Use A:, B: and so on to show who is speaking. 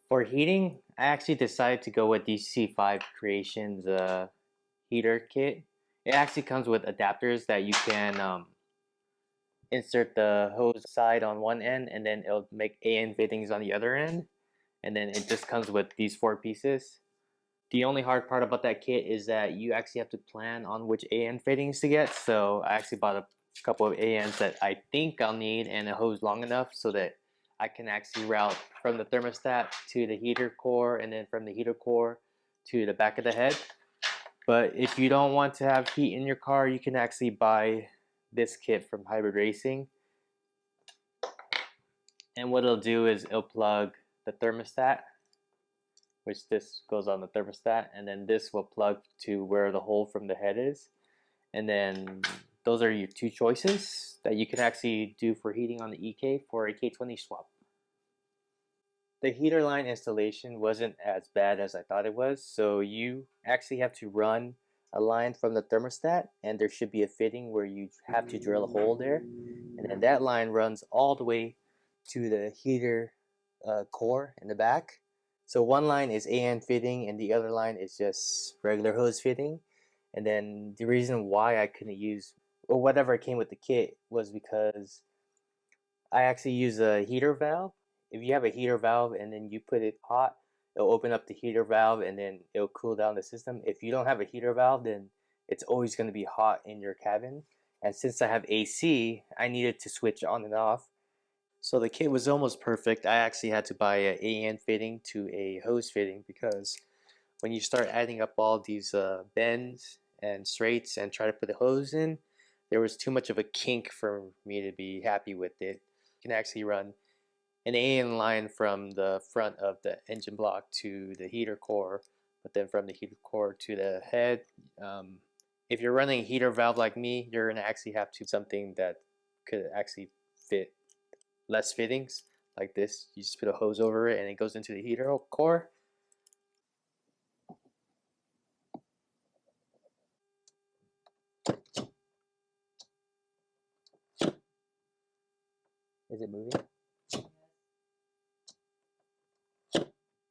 A: For heating, I actually decided to go with DC5 Creations heater kit. It actually comes with adapters that you can insert the hose side on one end, and then it'll make AN fittings on the other end. And then it just comes with these 4 pieces. The only hard part about that kit is that you actually have to plan on which AN fittings to get. So I actually bought a couple of ANs that I think I'll need and a hose long enough so that I can actually route from the thermostat to the heater core and then from the heater core to the back of the head. But if you don't want to have heat in your car, you can actually buy this kit from Hybrid Racing. And what it'll do is it'll plug the thermostat, which this goes on the thermostat, and then this will plug to where the hole from the head is. And then those are your 2 choices that you can actually do for heating on the EK for a K20 swap. The heater line installation wasn't as bad as I thought it was, so you actually have to run a line from the thermostat, and there should be a fitting where you have to drill a hole there, and then that line runs all the way to the heater core in the back. So one line is AN fitting and the other line is just regular hose fitting. And then the reason why I couldn't use, or whatever came with the kit, was because I actually use a heater valve. If you have a heater valve and then you put it hot, it'll open up the heater valve and then it'll cool down the system. If you don't have a heater valve, then it's always going to be hot in your cabin. And since I have AC, I needed to switch on and off. So the kit was almost perfect. I actually had to buy an AN fitting to a hose fitting because when you start adding up all these bends and straights and try to put the hose in, there was too much of a kink for me to be happy with it. You can actually run an AN line from the front of the engine block to the heater core, but then from the heater core to the head. If you're running a heater valve like me, you're going to actually have to something that could actually fit less fittings like this. You just put a hose over it and it goes into the heater core. Is it moving?